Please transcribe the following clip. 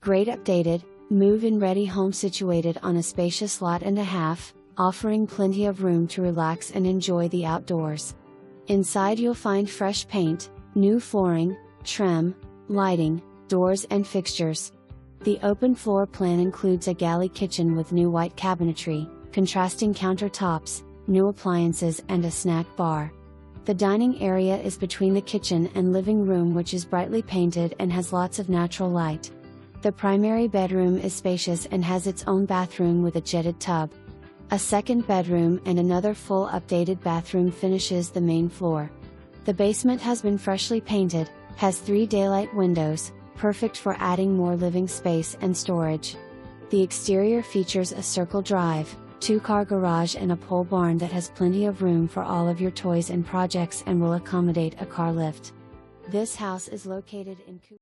Great updated, move-in ready home situated on a spacious lot and a half, offering plenty of room to relax and enjoy the outdoors. Inside you'll find fresh paint, new flooring, trim, lighting, doors and fixtures. The open floor plan includes a galley kitchen with new white cabinetry, contrasting countertops, new appliances and a snack bar. The dining area is between the kitchen and living room, which is brightly painted and has lots of natural light. The primary bedroom is spacious and has its own bathroom with a jetted tub. A second bedroom and another full updated bathroom finishes the main floor. The basement has been freshly painted, has 3 daylight windows, perfect for adding more living space and storage. The exterior features a circle drive, 2-car garage and a pole barn that has plenty of room for all of your toys and projects and will accommodate a car lift. This house is located in Cooper.